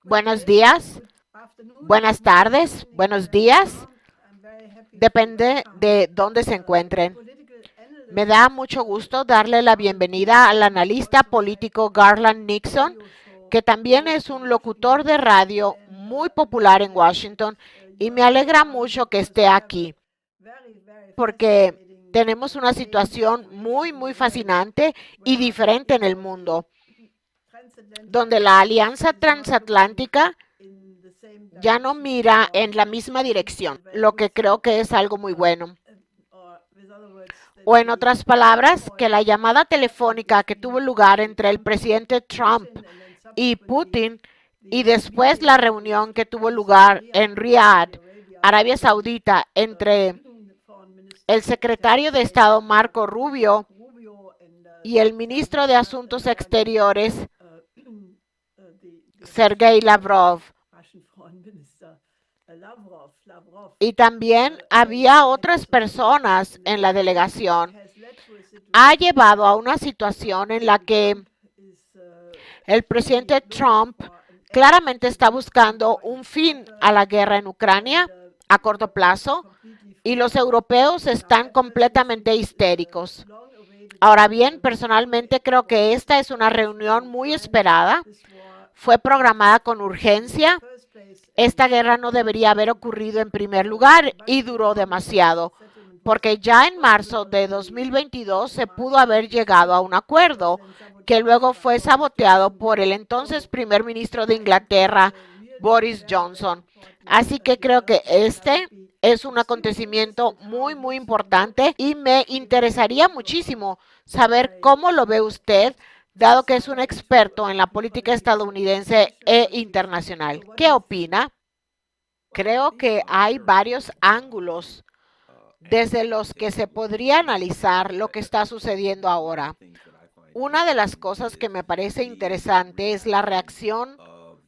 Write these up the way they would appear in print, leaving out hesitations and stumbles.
Buenos días, buenas tardes, buenos días. Depende de dónde se encuentren. Me da mucho gusto darle la bienvenida al analista político Garland Nixon, que también es un locutor de radio muy popular en Washington, y me alegra mucho que esté aquí, porque tenemos una situación muy fascinante y diferente en el mundo, donde la Alianza Transatlántica ya no mira en la misma dirección, lo que creo que es algo muy bueno. O en otras palabras, que la llamada telefónica que tuvo lugar entre el presidente Trump y Putin y después la reunión que tuvo lugar en Riyadh, Arabia Saudita, entre el secretario de Estado Marco Rubio y el ministro de Asuntos Exteriores Sergei Lavrov. Y también había otras personas en la delegación. Ha llevado a una situación en la que el presidente Trump claramente está buscando un fin a la guerra en Ucrania a corto plazo y los europeos están completamente histéricos. Ahora bien, personalmente creo que esta es una reunión muy esperada. Fue programada con urgencia. Esta guerra no debería haber ocurrido en primer lugar y duró demasiado, porque ya en marzo de 2022 se pudo haber llegado a un acuerdo que luego fue saboteado por el entonces primer ministro de Inglaterra, Boris Johnson. Así que creo que este es un acontecimiento muy importante y me interesaría muchísimo saber cómo lo ve usted, dado que es un experto en la política estadounidense e internacional. ¿Qué opina? Creo que hay varios ángulos desde los que se podría analizar lo que está sucediendo ahora. Una de las cosas que me parece interesante es la reacción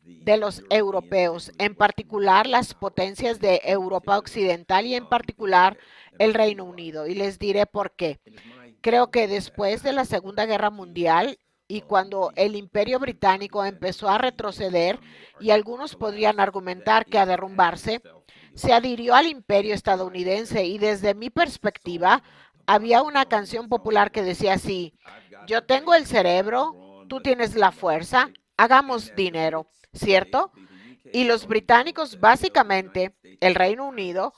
de los europeos, en particular las potencias de Europa Occidental y en particular el Reino Unido. Y les diré por qué. Creo que después de la Segunda Guerra Mundial y cuando el Imperio Británico empezó a retroceder, y algunos podrían argumentar que a derrumbarse, se adhirió al Imperio estadounidense y desde mi perspectiva había una canción popular que decía así: yo tengo el cerebro, tú tienes la fuerza, hagamos dinero, ¿cierto? Y los británicos, básicamente, el Reino Unido,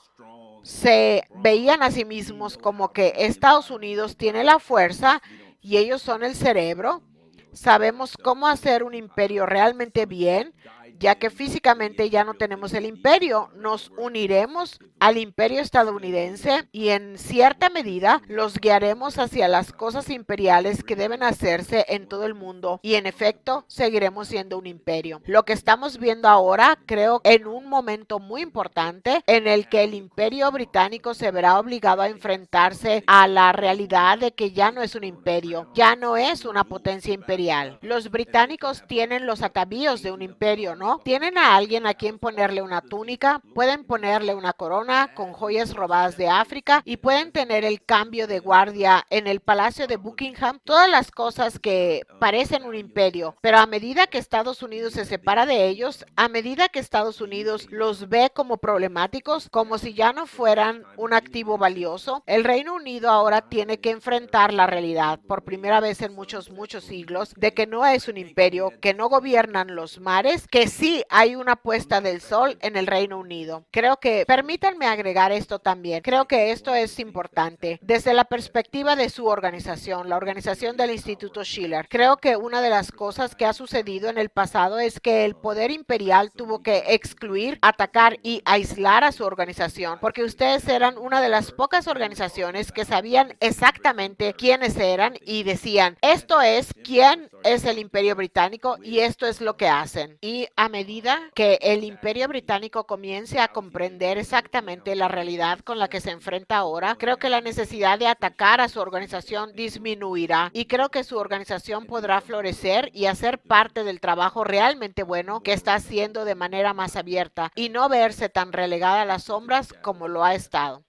se veían a sí mismos como que Estados Unidos tiene la fuerza y ellos son el cerebro. Sabemos cómo hacer un imperio realmente bien, ya que físicamente ya no tenemos el imperio. Nos uniremos al imperio estadounidense y en cierta medida los guiaremos hacia las cosas imperiales que deben hacerse en todo el mundo y en efecto seguiremos siendo un imperio. Lo que estamos viendo ahora, creo, en un momento muy importante en el que el imperio británico se verá obligado a enfrentarse a la realidad de que ya no es un imperio, ya no es una potencia imperial. Los británicos tienen los atavíos de un imperio, ¿no? Tienen a alguien a quien ponerle una túnica, pueden ponerle una corona con joyas robadas de África y pueden tener el cambio de guardia en el Palacio de Buckingham, todas las cosas que parecen un imperio, pero a medida que Estados Unidos se separa de ellos, a medida que Estados Unidos los ve como problemáticos, como si ya no fueran un activo valioso, el Reino Unido ahora tiene que enfrentar la realidad, por primera vez en muchos siglos, de que no es un imperio, que no gobiernan los mares, que sí hay una puesta del sol en el Reino Unido. Creo que, permítanme agregar esto también, creo que esto es importante. Desde la perspectiva de su organización, la organización del Instituto Schiller, creo que una de las cosas que ha sucedido en el pasado es que el poder imperial tuvo que excluir, atacar y aislar a su organización, porque ustedes eran una de las pocas organizaciones que sabían exactamente quiénes eran y decían, esto es quién es el Imperio Británico y esto es lo que hacen. Y a medida que el Imperio Británico comience a comprender exactamente la realidad con la que se enfrenta ahora, creo que la necesidad de atacar a su organización disminuirá y creo que su organización podrá florecer y hacer parte del trabajo realmente bueno que está haciendo de manera más abierta y no verse tan relegada a las sombras como lo ha estado.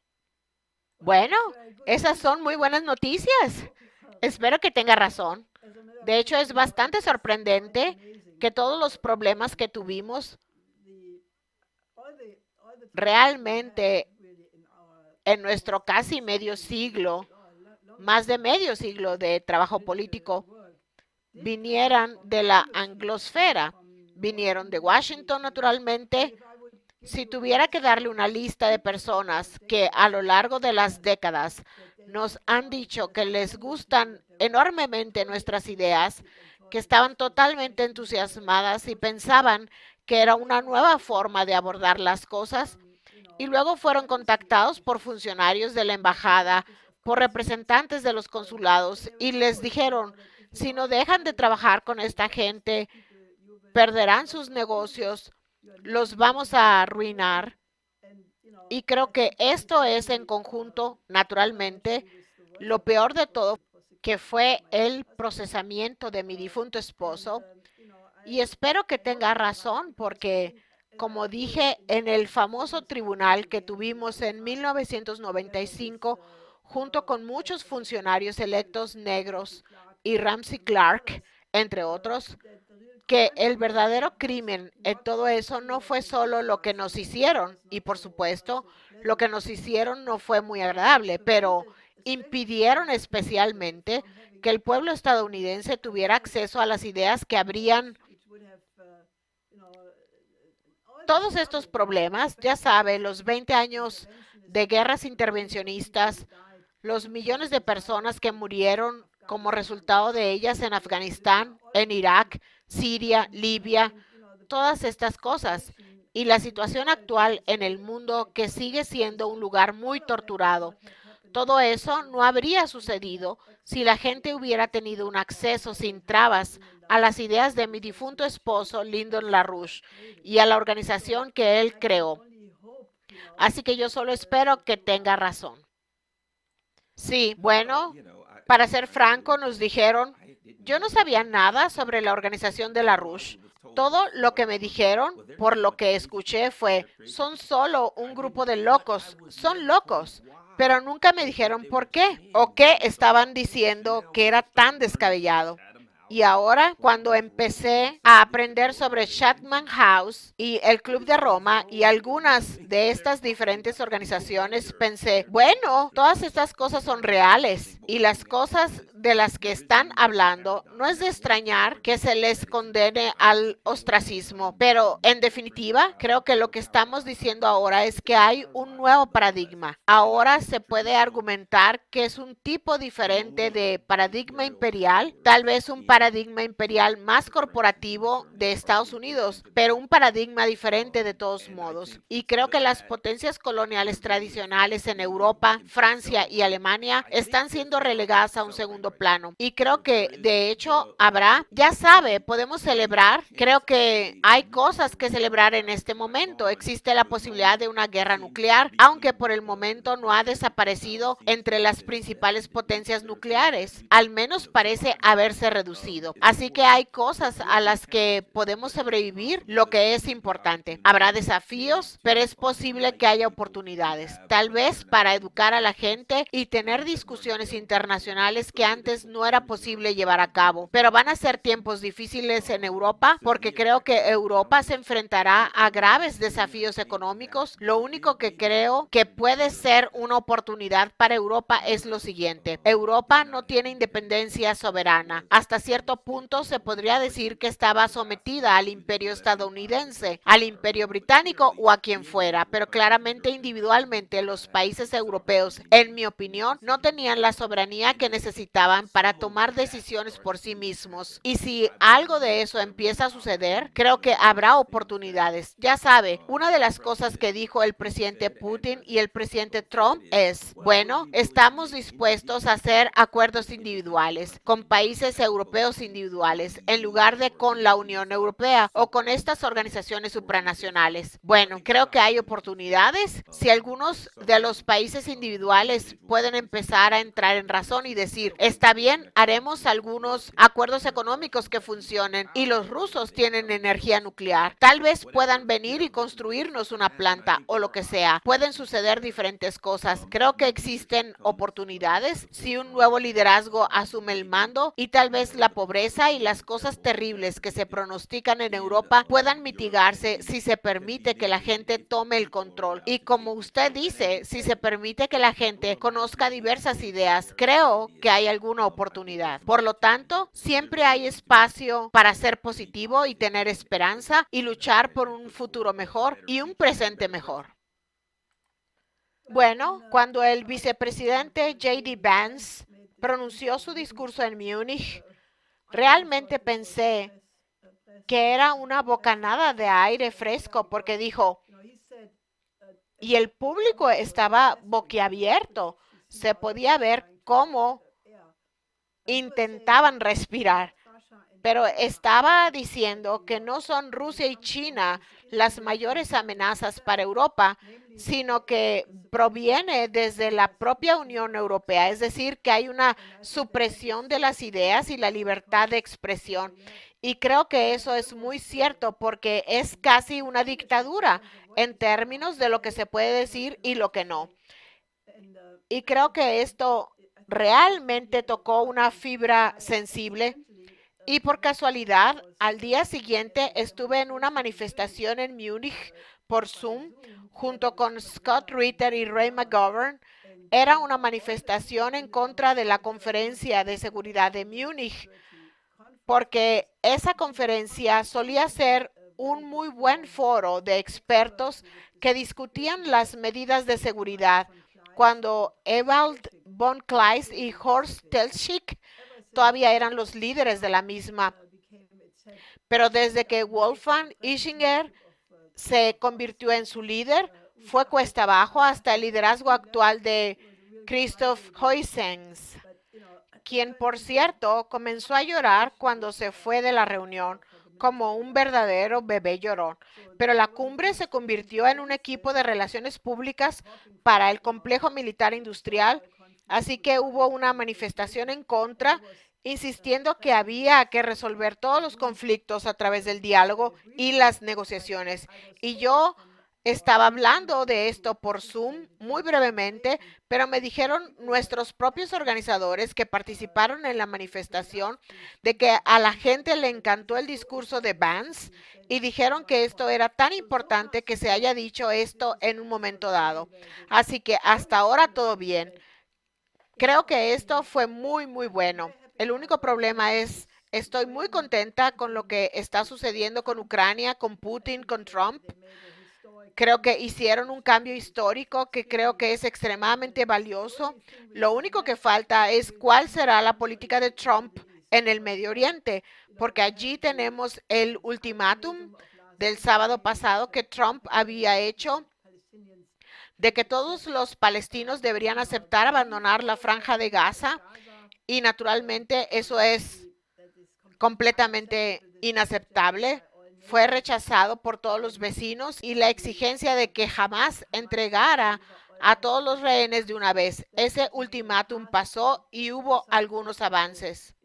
Bueno, esas son muy buenas noticias. Espero que tenga razón. De hecho, es bastante sorprendente que todos los problemas que tuvimos realmente en nuestro casi medio siglo, más de medio siglo de trabajo político, vinieran de la anglosfera, vinieron de Washington naturalmente. Si tuviera que darle una lista de personas que a lo largo de las décadas nos han dicho que les gustan enormemente nuestras ideas, que estaban totalmente entusiasmadas y pensaban que era una nueva forma de abordar las cosas, y luego fueron contactados por funcionarios de la embajada, por representantes de los consulados, y les dijeron, si no dejan de trabajar con esta gente, perderán sus negocios, los vamos a arruinar. Y creo que esto es en conjunto, naturalmente, lo peor de todo, que fue el procesamiento de mi difunto esposo. Y espero que tenga razón porque, como dije, en el famoso tribunal que tuvimos en 1995, junto con muchos funcionarios electos negros y Ramsey Clark, entre otros, que el verdadero crimen en todo eso no fue solo lo que nos hicieron, y por supuesto, lo que nos hicieron no fue muy agradable, pero impidieron especialmente que el pueblo estadounidense tuviera acceso a las ideas que habrían todos estos problemas, ya sabe, los 20 años de guerras intervencionistas, los millones de personas que murieron como resultado de ellas en Afganistán, en Irak, Siria, Libia, todas estas cosas. Y la situación actual en el mundo que sigue siendo un lugar muy torturado. Todo eso no habría sucedido si la gente hubiera tenido un acceso sin trabas a las ideas de mi difunto esposo, Lyndon LaRouche, y a la organización que él creó. Así que yo solo espero que tenga razón. Sí, bueno, para ser franco, nos dijeron, yo no sabía nada sobre la organización de LaRouche. Todo lo que me dijeron, por lo que escuché, fue, son solo un grupo de locos, son locos. Pero nunca me dijeron por qué o qué estaban diciendo que era tan descabellado. Y ahora, cuando empecé a aprender sobre Chatham House y el Club de Roma y algunas de estas diferentes organizaciones, pensé, bueno, todas estas cosas son reales y las cosas de las que están hablando no es de extrañar que se les condene al ostracismo, pero en definitiva, creo que lo que estamos diciendo ahora es que hay un nuevo paradigma. Ahora se puede argumentar que es un tipo diferente de paradigma imperial, tal vez un paradigma imperial más corporativo de Estados Unidos, pero un paradigma diferente de todos modos. Y creo que las potencias coloniales tradicionales en Europa, Francia y Alemania están siendo relegadas a un segundo plano. Y creo que de hecho habrá, ya sabe, podemos celebrar, creo que hay cosas que celebrar en este momento. Existe la posibilidad de una guerra nuclear, aunque por el momento no ha desaparecido entre las principales potencias nucleares. Al menos parece haberse reducido. Así que hay cosas a las que podemos sobrevivir, lo que es importante. Habrá desafíos, pero es posible que haya oportunidades. Tal vez para educar a la gente y tener discusiones internacionales que antes no era posible llevar a cabo. Pero van a ser tiempos difíciles en Europa porque creo que Europa se enfrentará a graves desafíos económicos. Lo único que creo que puede ser una oportunidad para Europa es lo siguiente. Europa no tiene independencia soberana. Hasta cierto punto se podría decir que estaba sometida al imperio estadounidense, al imperio británico o a quien fuera, pero claramente individualmente los países europeos, en mi opinión, no tenían la soberanía que necesitaban para tomar decisiones por sí mismos. Y si algo de eso empieza a suceder, creo que habrá oportunidades. Ya sabe, una de las cosas que dijo el presidente Putin y el presidente Trump es, bueno, estamos dispuestos a hacer acuerdos individuales con países europeos individuales en lugar de con la Unión Europea o con estas organizaciones supranacionales. Bueno, creo que hay oportunidades si algunos de los países individuales pueden empezar a entrar en razón y decir, está bien, haremos algunos acuerdos económicos que funcionen y los rusos tienen energía nuclear. Tal vez puedan venir y construirnos una planta o lo que sea. Pueden suceder diferentes cosas. Creo que existen oportunidades si un nuevo liderazgo asume el mando y tal vez la la pobreza y las cosas terribles que se pronostican en Europa puedan mitigarse si se permite que la gente tome el control. Y como usted dice, si se permite que la gente conozca diversas ideas, creo que hay alguna oportunidad. Por lo tanto, siempre hay espacio para ser positivo y tener esperanza y luchar por un futuro mejor y un presente mejor. Bueno, cuando el vicepresidente J.D. Vance pronunció su discurso en Múnich, realmente pensé que era una bocanada de aire fresco porque dijo, y el público estaba boquiabierto, se podía ver cómo intentaban respirar. Pero estaba diciendo que no son Rusia y China las mayores amenazas para Europa, sino que proviene desde la propia Unión Europea, es decir, que hay una supresión de las ideas y la libertad de expresión. Y creo que eso es muy cierto porque es casi una dictadura en términos de lo que se puede decir y lo que no. Y creo que esto realmente tocó una fibra sensible. Y por casualidad, al día siguiente estuve en una manifestación en Múnich por Zoom junto con Scott Ritter y Ray McGovern. Era una manifestación en contra de la conferencia de seguridad de Múnich, porque esa conferencia solía ser un muy buen foro de expertos que discutían las medidas de seguridad cuando Ewald von Kleist y Horst Telschik todavía eran los líderes de la misma. Pero desde que Wolfgang Ischinger se convirtió en su líder, fue cuesta abajo hasta el liderazgo actual de Christoph Huygens, quien, por cierto, comenzó a llorar cuando se fue de la reunión como un verdadero bebé llorón. Pero la cumbre se convirtió en un equipo de relaciones públicas para el complejo militar industrial, así que hubo una manifestación en contra, insistiendo que había que resolver todos los conflictos a través del diálogo y las negociaciones. Y yo estaba hablando de esto por Zoom muy brevemente, pero me dijeron nuestros propios organizadores que participaron en la manifestación de que a la gente le encantó el discurso de Vance y dijeron que esto era tan importante que se haya dicho esto en un momento dado. Así que hasta ahora todo bien. Creo que esto fue muy bueno. El único problema es, estoy muy contenta con lo que está sucediendo con Ucrania, con Putin, con Trump. Creo que hicieron un cambio histórico que creo que es extremadamente valioso. Lo único que falta es cuál será la política de Trump en el Medio Oriente, porque allí tenemos el ultimátum del sábado pasado que Trump había hecho de que todos los palestinos deberían aceptar abandonar la franja de Gaza y naturalmente eso es completamente inaceptable. Fue rechazado por todos los vecinos y la exigencia de que jamás entregara a todos los rehenes de una vez. Ese ultimátum pasó y hubo algunos avances.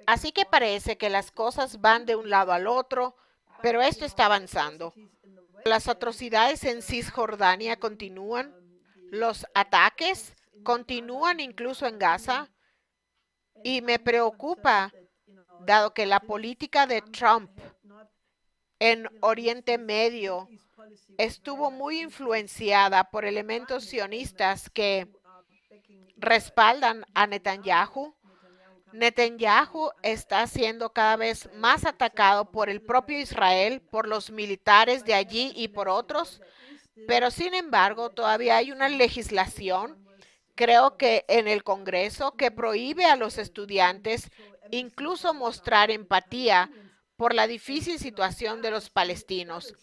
Así que parece que las cosas van de un lado al otro, pero esto está avanzando. Las atrocidades en Cisjordania continúan, los ataques continúan incluso en Gaza y me preocupa dado que la política de Trump en Oriente Medio estuvo muy influenciada por elementos sionistas que respaldan a Netanyahu. Netanyahu está siendo cada vez más atacado por el propio Israel, por los militares de allí y por otros, pero sin embargo todavía hay una legislación, creo que en el Congreso, que prohíbe a los estudiantes incluso mostrar empatía por la difícil situación de los palestinos.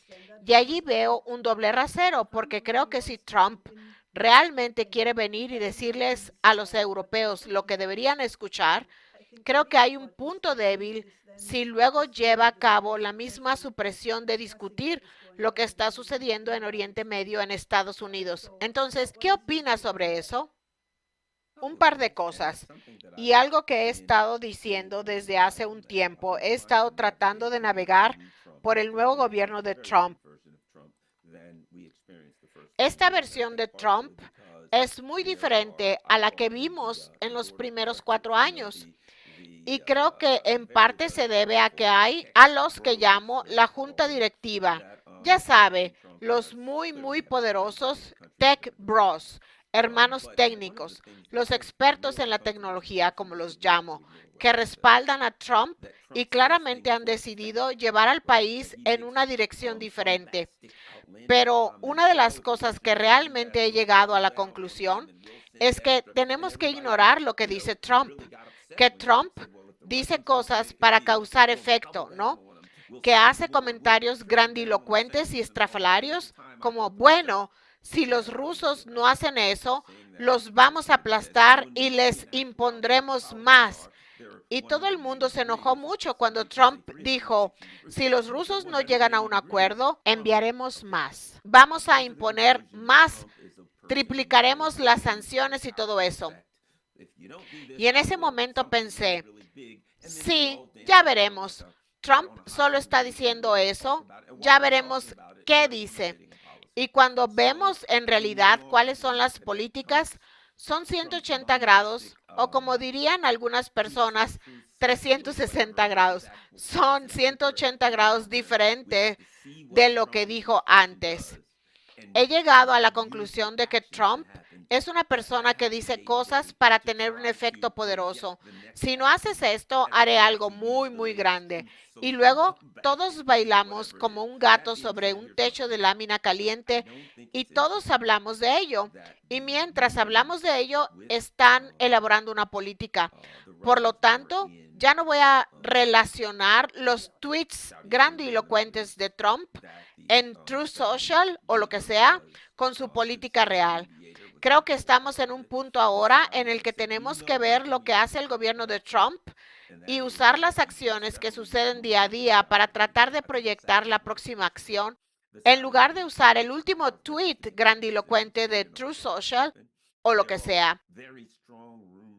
Y allí veo un doble rasero, porque creo que si Trump realmente quiere venir y decirles a los europeos lo que deberían escuchar, creo que hay un punto débil si luego lleva a cabo la misma supresión de discutir lo que está sucediendo en Oriente Medio en Estados Unidos. Entonces, ¿qué opinas sobre eso? Un par de cosas y algo que he estado diciendo desde hace un tiempo. He estado tratando de navegar por el nuevo gobierno de Trump. Esta versión de Trump es muy diferente a la que vimos en los primeros 4 años. Y creo que en parte se debe a que hay a los que llamo la junta directiva. Ya sabe, los muy poderosos tech bros, hermanos técnicos, los expertos en la tecnología, como los llamo, que respaldan a Trump y claramente han decidido llevar al país en una dirección diferente. Pero una de las cosas que realmente he llegado a la conclusión es que tenemos que ignorar lo que dice Trump, que Trump dice cosas para causar efecto, ¿no? Que hace comentarios grandilocuentes y estrafalarios como, bueno, si los rusos no hacen eso, los vamos a aplastar y les impondremos más. Y todo el mundo se enojó mucho cuando Trump dijo, si los rusos no llegan a un acuerdo, enviaremos más. Vamos a imponer más, triplicaremos las sanciones y todo eso. Y en ese momento pensé, sí, ya veremos. Trump solo está diciendo eso, ya veremos qué dice. Y cuando vemos en realidad cuáles son las políticas, son 180 grados, o como dirían algunas personas, 360 grados. Son 180 grados diferente de lo que dijo antes. He llegado a la conclusión de que Trump es una persona que dice cosas para tener un efecto poderoso. Si no haces esto, haré algo muy grande. Y luego todos bailamos como un gato sobre un techo de lámina caliente y todos hablamos de ello. Y mientras hablamos de ello, están elaborando una política. Por lo tanto, ya no voy a relacionar los tweets grandilocuentes de Trump en Truth Social o lo que sea con su política real. Creo que estamos en un punto ahora en el que tenemos que ver lo que hace el gobierno de Trump y usar las acciones que suceden día a día para tratar de proyectar la próxima acción en lugar de usar el último tweet grandilocuente de Truth Social o lo que sea.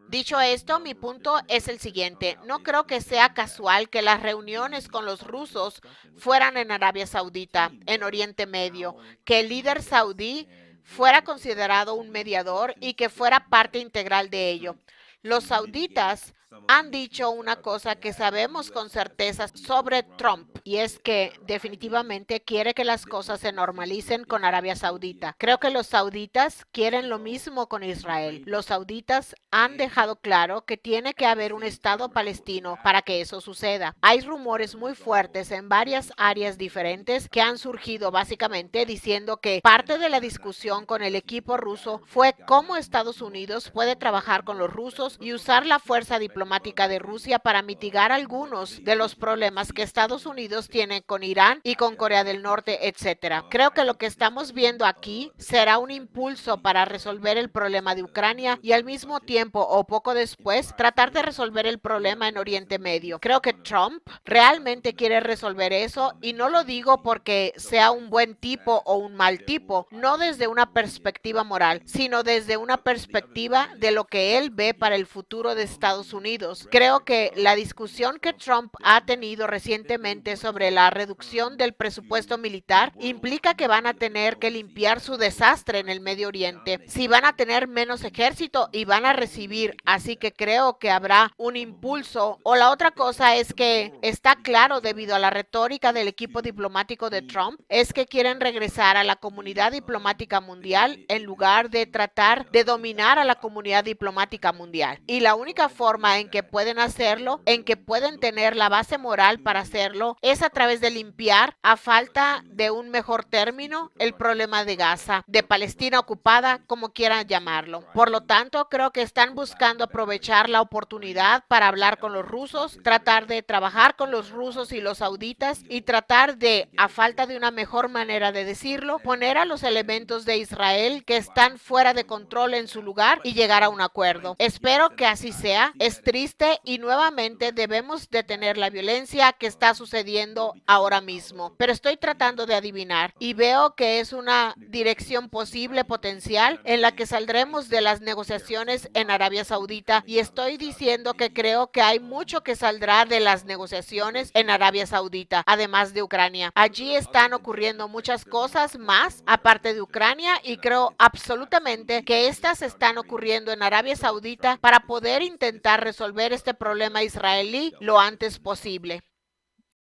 Dicho esto, mi punto es el siguiente. No creo que sea casual que las reuniones con los rusos fueran en Arabia Saudita, en Oriente Medio, que el líder saudí fuera considerado un mediador y que fuera parte integral de ello. Los sauditas han dicho una cosa que sabemos con certeza sobre Trump y es que definitivamente quiere que las cosas se normalicen con Arabia Saudita. Creo que los sauditas quieren lo mismo con Israel. Los sauditas han dejado claro que tiene que haber un Estado palestino para que eso suceda. Hay rumores muy fuertes en varias áreas diferentes que han surgido básicamente diciendo que parte de la discusión con el equipo ruso fue cómo Estados Unidos puede trabajar con los rusos y usar la fuerza diplomática de Rusia para mitigar algunos de los problemas que Estados Unidos tiene con Irán y con Corea del Norte, etcétera. Creo que lo que estamos viendo aquí será un impulso para resolver el problema de Ucrania y al mismo tiempo o poco después tratar de resolver el problema en Oriente Medio. Creo que Trump realmente quiere resolver eso y no lo digo porque sea un buen tipo o un mal tipo, no desde una perspectiva moral, sino desde una perspectiva de lo que él ve para el futuro de Estados Unidos. Creo que la discusión que Trump ha tenido recientemente sobre la reducción del presupuesto militar implica que van a tener que limpiar su desastre en el Medio Oriente. Si van a tener menos ejército y van a recibir, así que creo que habrá un impulso. O la otra cosa es que está claro debido a la retórica del equipo diplomático de Trump, es que quieren regresar a la comunidad diplomática mundial en lugar de tratar de dominar a la comunidad diplomática mundial. Y la única forma en que pueden hacerlo, en que pueden tener la base moral para hacerlo, es a través de limpiar, a falta de un mejor término, el problema de Gaza, de Palestina ocupada, como quieran llamarlo. Por lo tanto, creo que están buscando aprovechar la oportunidad para hablar con los rusos, tratar de trabajar con los rusos y los sauditas y tratar de, a falta de una mejor manera de decirlo, poner a los elementos de Israel que están fuera de control en su lugar y llegar a un acuerdo. Espero que así sea. Es triste y nuevamente debemos detener la violencia que está sucediendo ahora mismo. Pero estoy tratando de adivinar y veo que es una dirección posible potencial en la que saldremos de las negociaciones en Arabia Saudita y estoy diciendo que creo que hay mucho que saldrá de las negociaciones en Arabia Saudita, además de Ucrania. Allí están ocurriendo muchas cosas más aparte de Ucrania y creo absolutamente que estas están ocurriendo en Arabia Saudita para poder intentar resolver resolver este problema israelí lo antes posible.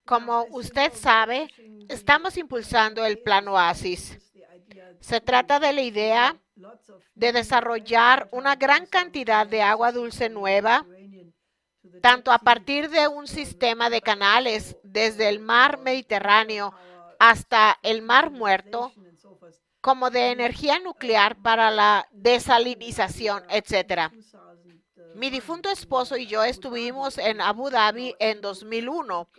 Como usted sabe, estamos impulsando el Plan Oasis. Se trata de la idea de desarrollar una gran cantidad de agua dulce nueva, tanto a partir de un sistema de canales desde el mar Mediterráneo hasta el Mar Muerto, como de energía nuclear para la desalinización, etc. Mi difunto esposo y yo estuvimos en Abu Dhabi en 2001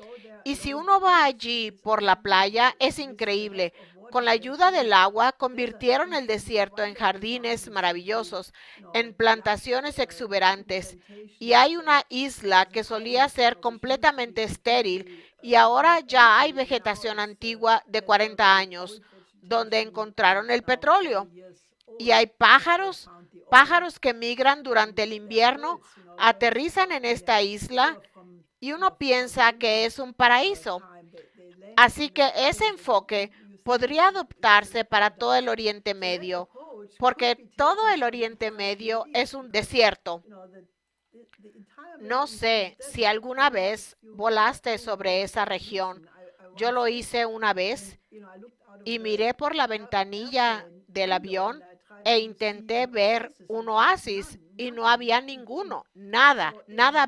y si uno va allí por la playa es increíble. Con la ayuda del agua convirtieron el desierto en jardines maravillosos, en plantaciones exuberantes y hay una isla que solía ser completamente estéril y ahora ya hay vegetación antigua de 40 años donde encontraron el petróleo. Y hay pájaros que migran durante el invierno, aterrizan en esta isla y uno piensa que es un paraíso. Así que ese enfoque podría adoptarse para todo el Oriente Medio, porque todo el Oriente Medio es un desierto. No sé si alguna vez volaste sobre esa región. Yo lo hice una vez y miré por la ventanilla del avión e intenté ver un oasis y no había ninguno, nada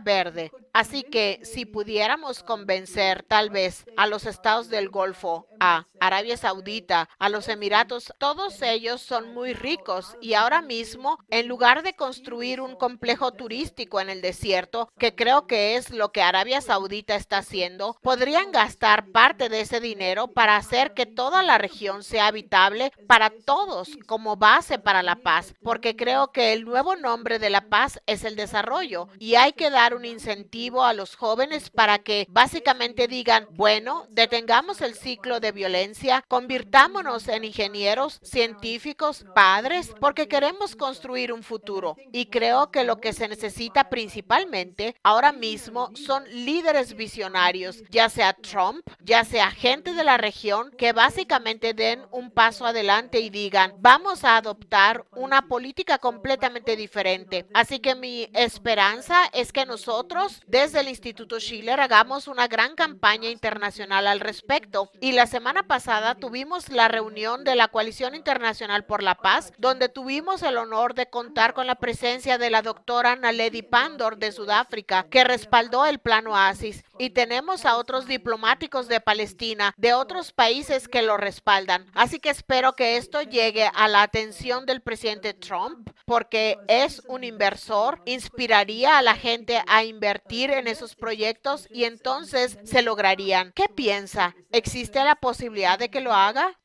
verde. Así que si pudiéramos convencer tal vez a los estados del Golfo, a Arabia Saudita, a los Emiratos, todos ellos son muy ricos y ahora mismo, en lugar de construir un complejo turístico en el desierto, que creo que es lo que Arabia Saudita está haciendo, podrían gastar parte de ese dinero para hacer que toda la región sea habitable para todos como base para la paz, porque creo que el nuevo nombre de la paz es el desarrollo y hay que dar un incentivo a los jóvenes para que básicamente digan, bueno, detengamos el ciclo de violencia, convirtámonos en ingenieros, científicos, padres, porque queremos construir un futuro. Y creo que lo que se necesita principalmente ahora mismo son líderes visionarios, ya sea Trump, ya sea gente de la región, que básicamente den un paso adelante y digan, vamos a adoptar una política completamente diferente. Así que mi esperanza es que nosotros, desde el Instituto Schiller, hagamos una gran campaña internacional al respecto. Y la semana pasada tuvimos la reunión de la Coalición Internacional por la Paz, donde tuvimos el honor de contar con la presencia de la doctora Naledi Pandor de Sudáfrica, que respaldó el Plan Oasis. Y tenemos a otros diplomáticos de Palestina, de otros países que lo respaldan. Así que espero que esto llegue a la atención del presidente Trump, porque es un inversor, inspiraría a la gente a invertir en esos proyectos y entonces se lograrían. ¿Qué piensa? ¿Existe la posibilidad de que lo haga?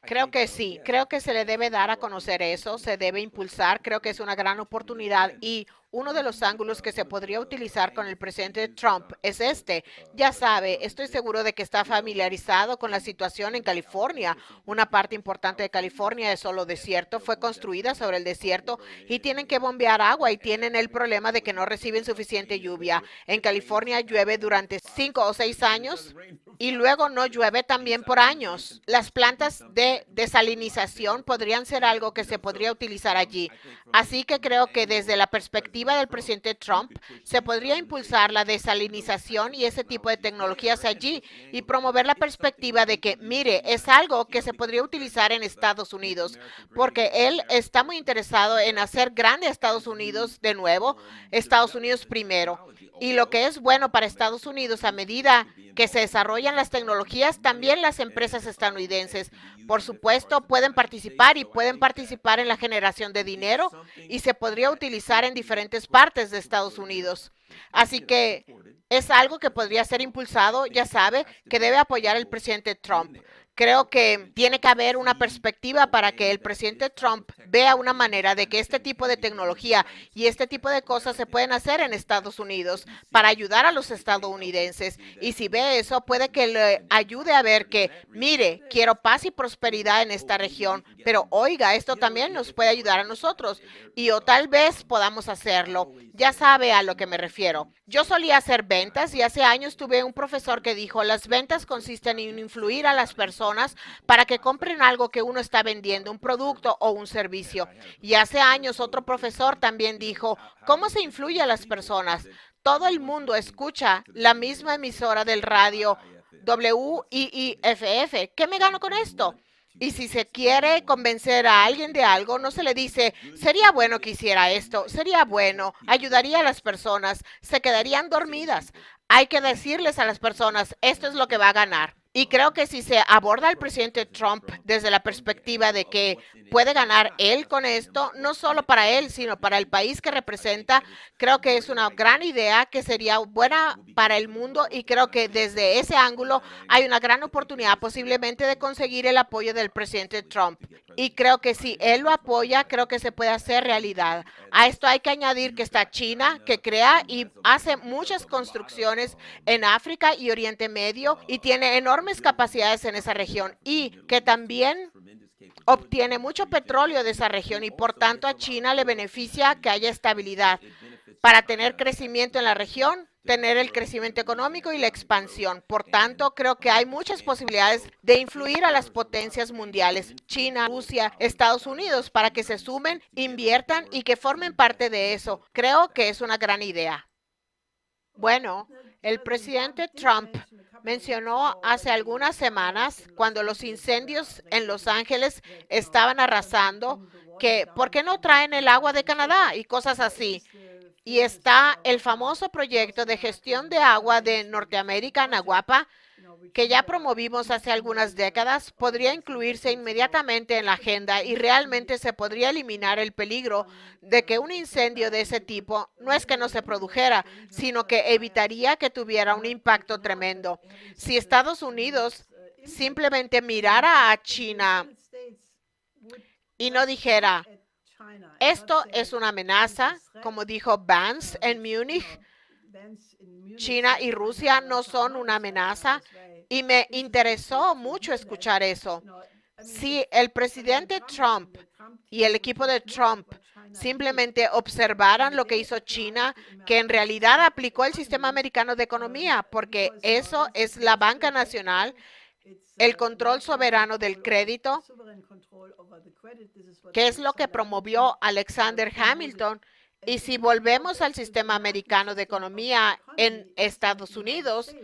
Creo que sí, creo que se le debe dar a conocer eso, se debe impulsar, creo que es una gran oportunidad y uno de los ángulos que se podría utilizar con el presidente Trump es este. Ya sabe, estoy seguro de que está familiarizado con la situación en California. Una parte importante de California es solo desierto, fue construida sobre el desierto y tienen que bombear agua y tienen el problema de que no reciben suficiente lluvia. En California llueve durante 5 o 6 años y luego no llueve también por años. Las plantas de desalinización podrían ser algo que se podría utilizar allí. Así que creo que desde la perspectiva del presidente Trump se podría impulsar la desalinización y ese tipo de tecnologías allí y promover la perspectiva de que, mire, es algo que se podría utilizar en Estados Unidos, porque él está muy interesado en hacer grande a Estados Unidos de nuevo, Estados Unidos primero. Y lo que es bueno para Estados Unidos a medida que se desarrollan las tecnologías, también las empresas estadounidenses, por supuesto, pueden participar y pueden participar en la generación de dinero y se podría utilizar en diferentes partes de Estados Unidos. Así que es algo que podría ser impulsado, ya sabe, que debe apoyar el presidente Trump. Creo que tiene que haber una perspectiva para que el presidente Trump vea una manera de que este tipo de tecnología y este tipo de cosas se pueden hacer en Estados Unidos para ayudar a los estadounidenses. Y si ve eso, puede que le ayude a ver que, mire, quiero paz y prosperidad en esta región, pero oiga, esto también nos puede ayudar a nosotros. Y o tal vez podamos hacerlo. Ya sabe a lo que me refiero. Yo solía hacer ventas y hace años tuve un profesor que dijo, las ventas consisten en influir a las personas personas para que compren algo que uno está vendiendo, un producto o un servicio. Y hace años otro profesor también dijo, ¿cómo se influye a las personas? Todo el mundo escucha la misma emisora del radio WIIFF. ¿Qué me gano con esto? Y si se quiere convencer a alguien de algo, no se le dice, sería bueno que hiciera esto, sería bueno, ayudaría a las personas, se quedarían dormidas. Hay que decirles a las personas, esto es lo que va a ganar. Y creo que si se aborda al presidente Trump desde la perspectiva de que puede ganar él con esto, no solo para él, sino para el país que representa, creo que es una gran idea que sería buena para el mundo y creo que desde ese ángulo hay una gran oportunidad posiblemente de conseguir el apoyo del presidente Trump. Y creo que si él lo apoya, creo que se puede hacer realidad. A esto hay que añadir que está China, que crea y hace muchas construcciones en África y Oriente Medio y tiene enormes capacidades en esa región y que también obtiene mucho petróleo de esa región y por tanto a China le beneficia que haya estabilidad para tener crecimiento en la región, tener el crecimiento económico y la expansión. Por tanto, creo que hay muchas posibilidades de influir a las potencias mundiales, China, Rusia, Estados Unidos, para que se sumen, inviertan y que formen parte de eso. Creo que es una gran idea. Bueno, el presidente Trump mencionó hace algunas semanas, cuando los incendios en Los Ángeles estaban arrasando, que ¿por qué no traen el agua de Canadá? Y cosas así. Y está el famoso proyecto de gestión de agua de Norteamérica, Naguapa, que ya promovimos hace algunas décadas, podría incluirse inmediatamente en la agenda y realmente se podría eliminar el peligro de que un incendio de ese tipo no es que no se produjera, sino que evitaría que tuviera un impacto tremendo. Si Estados Unidos simplemente mirara a China y no dijera, esto es una amenaza, como dijo Vance en Múnich, China y Rusia no son una amenaza, y me interesó mucho escuchar eso. Si el presidente Trump y el equipo de Trump simplemente observaran lo que hizo China, que en realidad aplicó el sistema americano de economía, porque eso es la banca nacional, el control soberano del crédito, que es lo que promovió Alexander Hamilton. Y si volvemos al sistema americano de economía en Estados Unidos,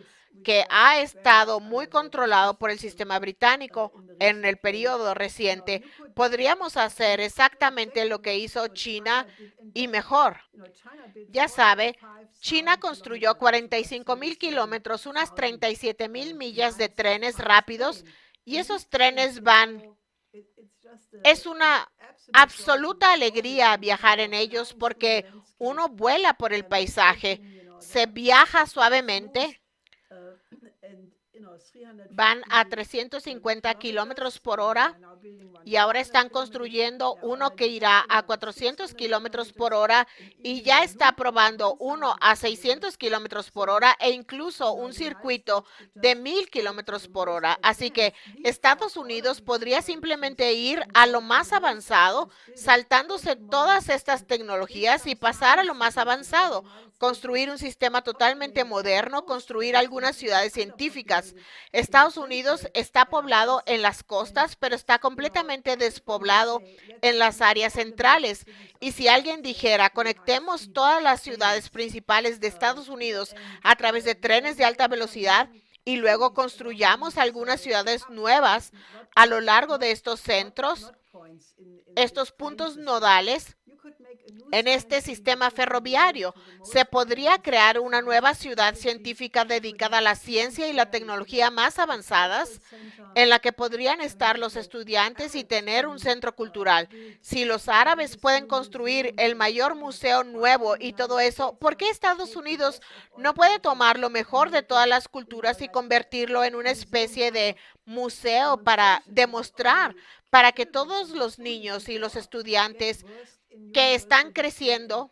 que ha estado muy controlado por el sistema británico en el periodo reciente, podríamos hacer exactamente lo que hizo China y mejor. Ya sabe, China construyó 45,000 kilómetros, unas 37,000 millas de trenes rápidos, y esos trenes van. Es una absoluta alegría viajar en ellos porque uno vuela por el paisaje, se viaja suavemente, van a 350 kilómetros por hora y ahora están construyendo uno que irá a 400 kilómetros por hora y ya está probando uno a 600 kilómetros por hora e incluso un circuito de 1,000 kilómetros por hora. Así que Estados Unidos podría simplemente ir a lo más avanzado, saltándose todas estas tecnologías y pasar a lo más avanzado, construir un sistema totalmente moderno, construir algunas ciudades científicas. Estados Unidos está poblado en las costas, pero está completamente despoblado en las áreas centrales. Y si alguien dijera, conectemos todas las ciudades principales de Estados Unidos a través de trenes de alta velocidad y luego construyamos algunas ciudades nuevas a lo largo de estos centros, estos puntos nodales, en este sistema ferroviario, se podría crear una nueva ciudad científica dedicada a la ciencia y la tecnología más avanzadas, en la que podrían estar los estudiantes y tener un centro cultural. Si los árabes pueden construir el mayor museo nuevo y todo eso, ¿por qué Estados Unidos no puede tomar lo mejor de todas las culturas y convertirlo en una especie de museo para demostrar, para que todos los niños y los estudiantes que están creciendo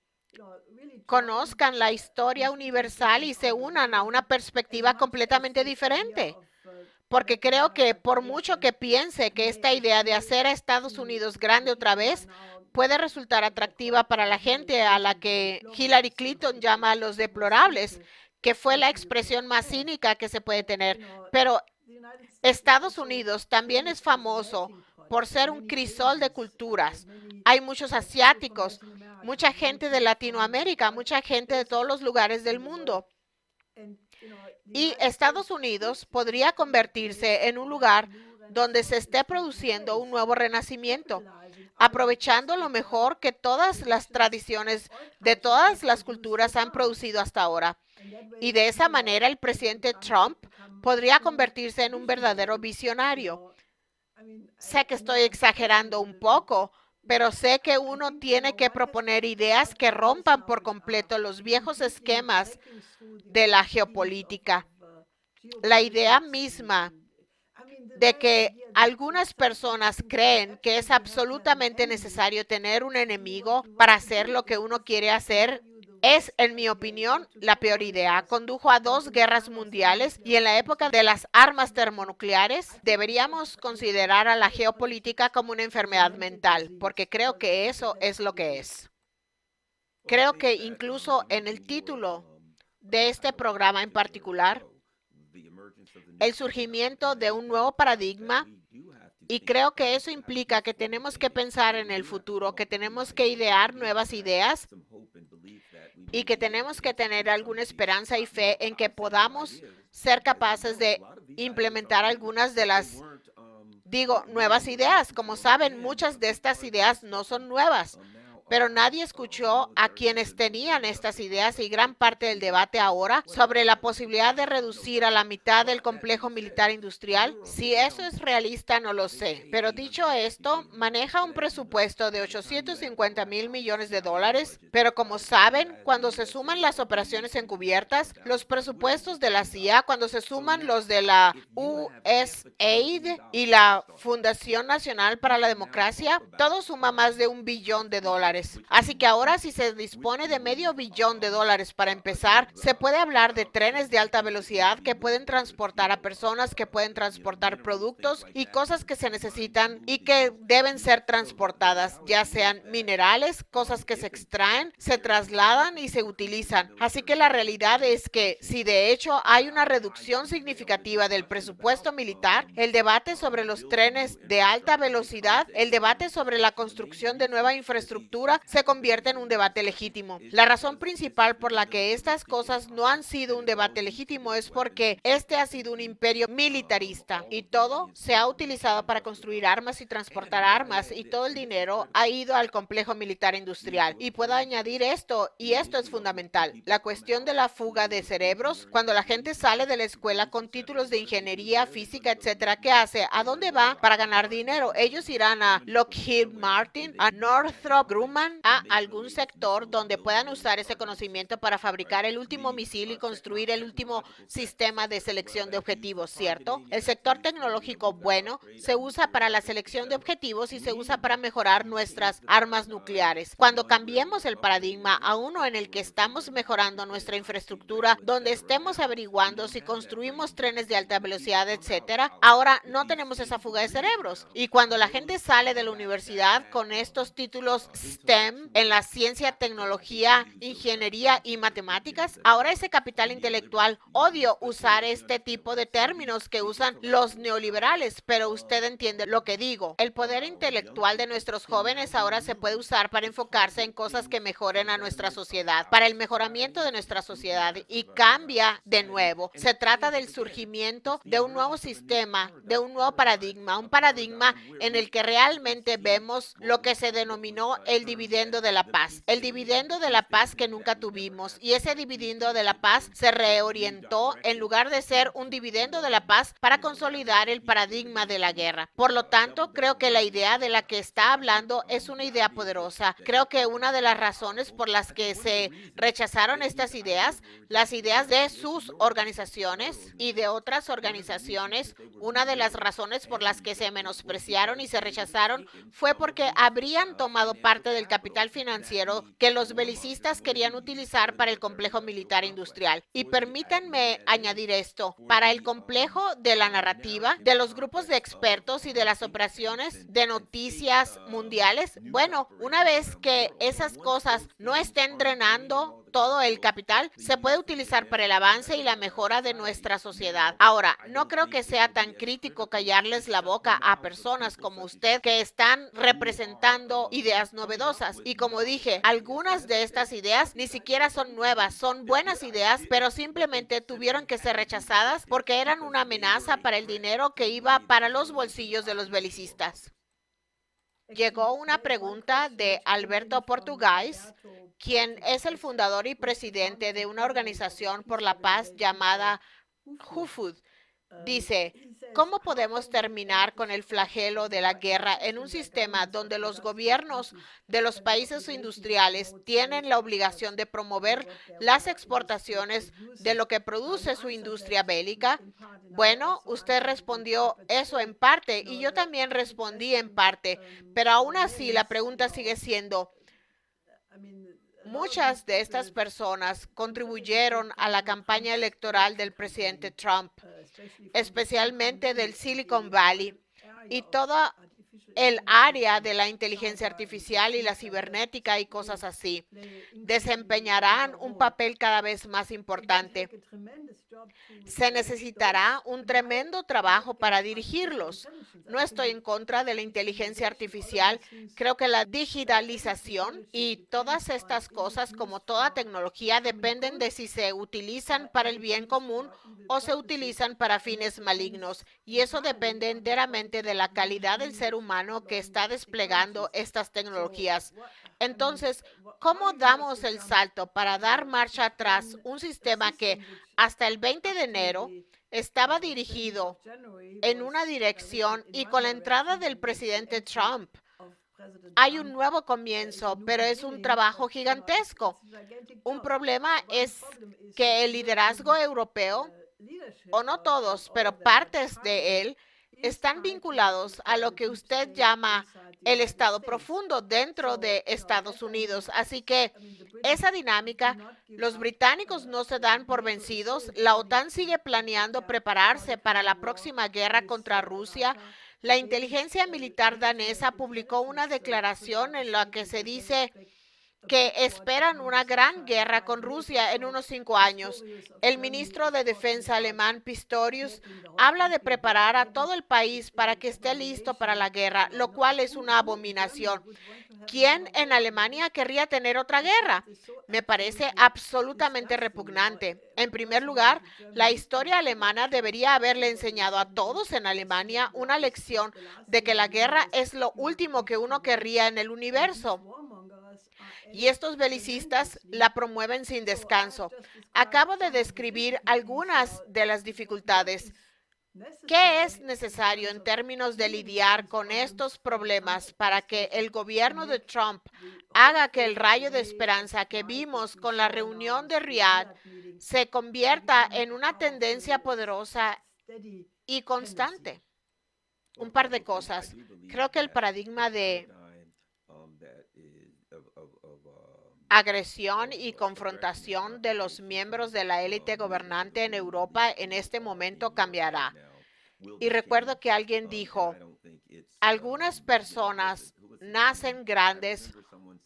conozcan la historia universal y se unan a una perspectiva completamente diferente? Porque creo que por mucho que piense que esta idea de hacer a Estados Unidos grande otra vez puede resultar atractiva para la gente a la que Hillary Clinton llama a los deplorables, que fue la expresión más cínica que se puede tener, pero Estados Unidos también es famoso por ser un crisol de culturas. Hay muchos asiáticos, mucha gente de Latinoamérica, mucha gente de todos los lugares del mundo. Y Estados Unidos podría convertirse en un lugar donde se esté produciendo un nuevo renacimiento, aprovechando lo mejor que todas las tradiciones de todas las culturas han producido hasta ahora. Y de esa manera el presidente Trump podría convertirse en un verdadero visionario. Sé que estoy exagerando un poco, pero sé que uno tiene que proponer ideas que rompan por completo los viejos esquemas de la geopolítica. La idea misma de que algunas personas creen que es absolutamente necesario tener un enemigo para hacer lo que uno quiere hacer es, en mi opinión, la peor idea. Condujo a 2 guerras mundiales y en la época de las armas termonucleares deberíamos considerar a la geopolítica como una enfermedad mental, porque creo que eso es lo que es. Creo que incluso en el título de este programa en particular, el surgimiento de un nuevo paradigma, y creo que eso implica que tenemos que pensar en el futuro, que tenemos que idear nuevas ideas y que tenemos que tener alguna esperanza y fe en que podamos ser capaces de implementar algunas de las, nuevas ideas. Como saben, muchas de estas ideas no son nuevas, pero nadie escuchó a quienes tenían estas ideas y gran parte del debate ahora sobre la posibilidad de reducir a la mitad el complejo militar industrial. Si eso es realista, no lo sé. Pero dicho esto, maneja un presupuesto de $850 mil millones, pero como saben, cuando se suman las operaciones encubiertas, los presupuestos de la CIA, cuando se suman los de la USAID y la Fundación Nacional para la Democracia, todo suma más de $1 billón. Así que ahora, si se dispone de $500 millones para empezar, se puede hablar de trenes de alta velocidad que pueden transportar a personas, que pueden transportar productos y cosas que se necesitan y que deben ser transportadas, ya sean minerales, cosas que se extraen, se trasladan y se utilizan. Así que la realidad es que si de hecho hay una reducción significativa del presupuesto militar, el debate sobre los trenes de alta velocidad, el debate sobre la construcción de nueva infraestructura se convierte en un debate legítimo. La razón principal por la que estas cosas no han sido un debate legítimo es porque este ha sido un imperio militarista y todo se ha utilizado para construir armas y transportar armas y todo el dinero ha ido al complejo militar industrial. Y puedo añadir esto, y esto es fundamental, la cuestión de la fuga de cerebros. Cuando la gente sale de la escuela con títulos de ingeniería, física, etcétera, ¿qué hace? ¿A dónde va para ganar dinero? Ellos irán a Lockheed Martin, a Northrop Grumman, a algún sector donde puedan usar ese conocimiento para fabricar el último misil y construir el último sistema de selección de objetivos, ¿cierto? El sector tecnológico, bueno, se usa para la selección de objetivos y se usa para mejorar nuestras armas nucleares. Cuando cambiemos el paradigma a uno en el que estamos mejorando nuestra infraestructura, donde estemos averiguando si construimos trenes de alta velocidad, etcétera, ahora no tenemos esa fuga de cerebros. Y cuando la gente sale de la universidad con estos títulos STEM en la ciencia, tecnología, ingeniería y matemáticas, ahora ese capital intelectual, odio usar este tipo de términos que usan los neoliberales, pero usted entiende lo que digo. El poder intelectual de nuestros jóvenes ahora se puede usar para enfocarse en cosas que mejoren a nuestra sociedad, para el mejoramiento de nuestra sociedad, y cambia de nuevo. Se trata del surgimiento de un nuevo sistema, de un nuevo paradigma, un paradigma en el que realmente vemos lo que se denominó el dividendo de la paz, el dividendo de la paz que nunca tuvimos, y ese dividendo de la paz se reorientó en lugar de ser un dividendo de la paz para consolidar el paradigma de la guerra. Por lo tanto, creo que la idea de la que está hablando es una idea poderosa. Creo que una de las razones por las que se rechazaron estas ideas, las ideas de sus organizaciones y de otras organizaciones, una de las razones por las que se menospreciaron y se rechazaron fue porque habrían tomado parte del capital financiero que los belicistas querían utilizar para el complejo militar industrial. Y permítanme añadir esto, para el complejo de la narrativa, de los grupos de expertos y de las operaciones de noticias mundiales. Bueno, una vez que esas cosas no estén drenando todo el capital se puede utilizar para el avance y la mejora de nuestra sociedad. Ahora, no creo que sea tan crítico callarles la boca a personas como usted que están representando ideas novedosas. Y como dije, algunas de estas ideas ni siquiera son nuevas, son buenas ideas, pero simplemente tuvieron que ser rechazadas porque eran una amenaza para el dinero que iba para los bolsillos de los belicistas. Llegó una pregunta de Alberto Portugais, quien es el fundador y presidente de una organización por la paz llamada HUFUD. Dice, ¿cómo podemos terminar con el flagelo de la guerra en un sistema donde los gobiernos de los países industriales tienen la obligación de promover las exportaciones de lo que produce su industria bélica? Bueno, usted respondió eso en parte y yo también respondí en parte, pero aún así la pregunta sigue siendo, muchas de estas personas contribuyeron a la campaña electoral del presidente Trump, especialmente del Silicon Valley, y toda el área de la inteligencia artificial y la cibernética y cosas así. Desempeñarán un papel cada vez más importante. Se necesitará un tremendo trabajo para dirigirlos. No estoy en contra de la inteligencia artificial. Creo que la digitalización y todas estas cosas, como toda tecnología, dependen de si se utilizan para el bien común o se utilizan para fines malignos. Y eso depende enteramente de la calidad del ser humano que está desplegando estas tecnologías. Entonces, ¿cómo damos el salto para dar marcha atrás un sistema que hasta el 20 de enero estaba dirigido en una dirección y con la entrada del presidente Trump hay un nuevo comienzo, pero es un trabajo gigantesco? Un problema es que el liderazgo europeo, o no todos, pero partes de él, están vinculados a lo que usted llama el Estado profundo dentro de Estados Unidos. Así que esa dinámica, los británicos no se dan por vencidos. La OTAN sigue planeando prepararse para la próxima guerra contra Rusia. La inteligencia militar danesa publicó una declaración en la que se dice que esperan una gran guerra con Rusia en unos 5 años. El ministro de Defensa alemán, Pistorius, habla de preparar a todo el país para que esté listo para la guerra, lo cual es una abominación. ¿Quién en Alemania querría tener otra guerra? Me parece absolutamente repugnante. En primer lugar, la historia alemana debería haberle enseñado a todos en Alemania una lección de que la guerra es lo último que uno querría en el universo. Y estos belicistas la promueven sin descanso. Acabo de describir algunas de las dificultades. ¿Qué es necesario en términos de lidiar con estos problemas para que el gobierno de Trump haga que el rayo de esperanza que vimos con la reunión de Riyadh se convierta en una tendencia poderosa y constante? Un par de cosas. Creo que el paradigma de agresión y confrontación de los miembros de la élite gobernante en Europa en este momento cambiará. Y recuerdo que alguien dijo, algunas personas nacen grandes,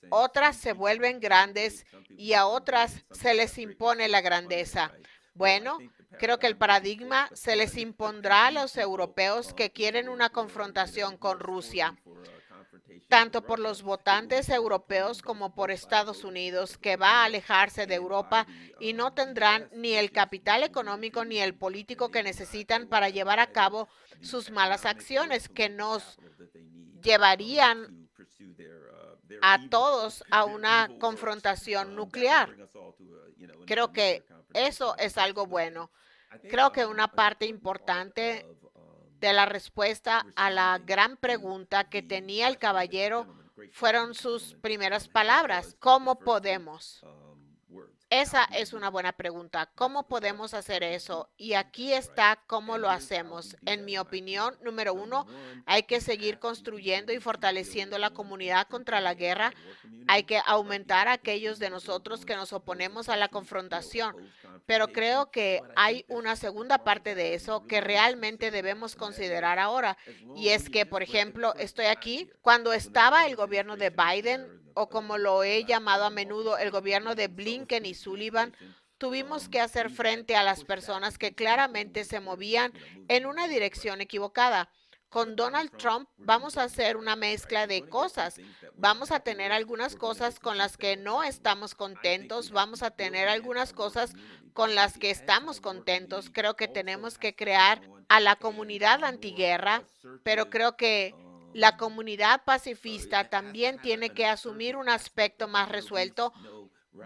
otras se vuelven grandes y a otras se les impone la grandeza. Bueno, creo que el paradigma se les impondrá a los europeos que quieren una confrontación con Rusia, tanto por los votantes europeos como por Estados Unidos, que va a alejarse de Europa y no tendrán ni el capital económico ni el político que necesitan para llevar a cabo sus malas acciones, que nos llevarían a todos a una confrontación nuclear. Creo que eso es algo bueno. Creo que una parte importante de la respuesta a la gran pregunta que tenía el caballero fueron sus primeras palabras. ¿Cómo podemos? Esa es una buena pregunta. ¿Cómo podemos hacer eso? Y aquí está cómo lo hacemos. En mi opinión, número uno, hay que seguir construyendo y fortaleciendo la comunidad contra la guerra. Hay que aumentar a aquellos de nosotros que nos oponemos a la confrontación. Pero creo que hay una segunda parte de eso que realmente debemos considerar ahora. Y es que, por ejemplo, estoy aquí. Cuando estaba el gobierno de Biden, o como lo he llamado a menudo, el gobierno de Blinken y Sullivan, tuvimos que hacer frente a las personas que claramente se movían en una dirección equivocada. Con Donald Trump vamos a hacer una mezcla de cosas. Vamos a tener algunas cosas con las que no estamos contentos, vamos a tener algunas cosas con las que estamos contentos. Creo que tenemos que crear a la comunidad antiguerra, pero creo que la comunidad pacifista también tiene que asumir un aspecto más resuelto,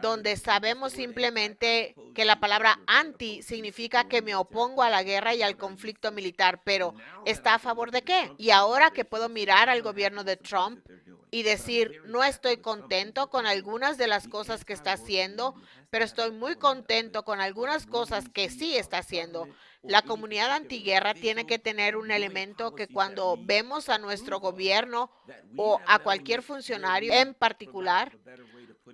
donde sabemos simplemente que la palabra anti significa que me opongo a la guerra y al conflicto militar, pero ¿está a favor de qué? Y ahora que puedo mirar al gobierno de Trump y decir, no estoy contento con algunas de las cosas que está haciendo, pero estoy muy contento con algunas cosas que sí está haciendo. La comunidad antiguerra tiene que tener un elemento que cuando vemos a nuestro gobierno o a cualquier funcionario en particular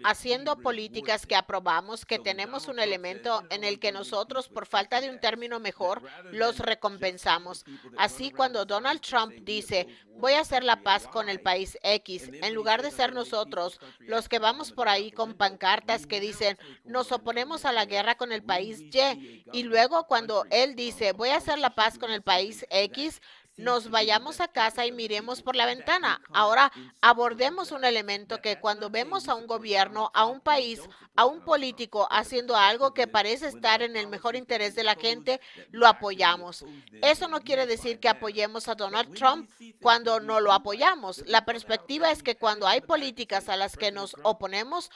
haciendo políticas que aprobamos, que tenemos un elemento en el que nosotros, por falta de un término mejor, los recompensamos. Así, cuando Donald Trump dice, voy a hacer la paz con el país X, en lugar de ser nosotros los que vamos por ahí con pancartas que dicen, nos oponemos a la guerra con el país Y, y luego cuando él dice, voy a hacer la paz con el país X, nos vayamos a casa y miremos por la ventana. Ahora abordemos un elemento que cuando vemos a un gobierno, a un país, a un político haciendo algo que parece estar en el mejor interés de la gente, lo apoyamos. Eso no quiere decir que apoyemos a Donald Trump cuando no lo apoyamos. La perspectiva es que cuando hay políticas a las que nos oponemos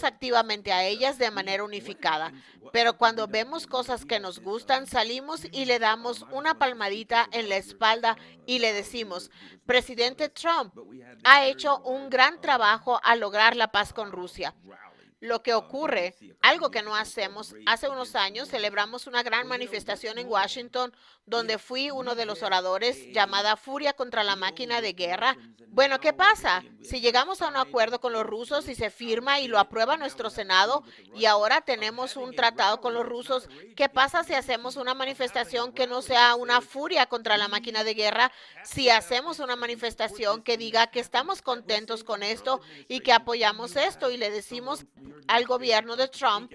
activamente a ellas de manera unificada. Pero cuando vemos cosas que nos gustan, salimos y le damos una palmadita en la espalda y le decimos, presidente Trump ha hecho un gran trabajo al lograr la paz con Rusia. Lo que ocurre, algo que no hacemos, hace unos años celebramos una gran manifestación en Washington donde fui uno de los oradores llamada Furia contra la máquina de guerra. Bueno, ¿qué pasa? Si llegamos a un acuerdo con los rusos y se firma y lo aprueba nuestro Senado y ahora tenemos un tratado con los rusos, ¿qué pasa si hacemos una manifestación que no sea una furia contra la máquina de guerra? Si hacemos una manifestación que diga que estamos contentos con esto y que apoyamos esto y le decimos al gobierno de Trump,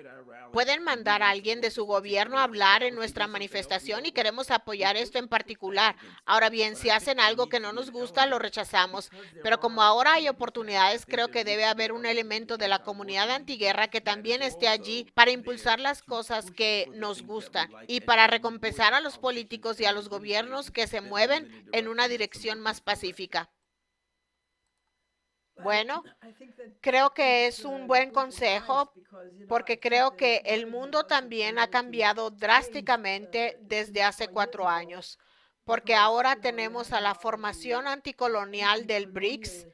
pueden mandar a alguien de su gobierno a hablar en nuestra manifestación y queremos apoyar esto en particular. Ahora bien, si hacen algo que no nos gusta, lo rechazamos. Pero como ahora hay oportunidades, creo que debe haber un elemento de la comunidad antiguerra que también esté allí para impulsar las cosas que nos gustan y para recompensar a los políticos y a los gobiernos que se mueven en una dirección más pacífica. Bueno, creo que es un buen consejo porque creo que el mundo también ha cambiado drásticamente desde hace 4 años, porque ahora tenemos a la formación anticolonial del BRICS,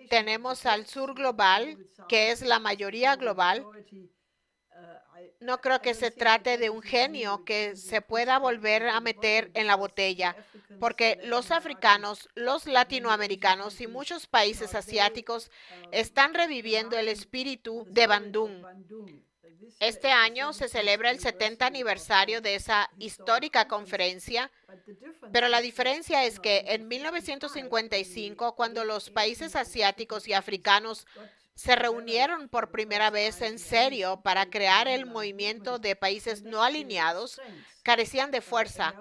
tenemos al sur global, que es la mayoría global. No creo que se trate de un genio que se pueda volver a meter en la botella, porque los africanos, los latinoamericanos y muchos países asiáticos están reviviendo el espíritu de Bandung. Este año se celebra el 70 aniversario de esa histórica conferencia, pero la diferencia es que en 1955, cuando los países asiáticos y africanos se reunieron por primera vez en serio para crear el movimiento de países no alineados, carecían de fuerza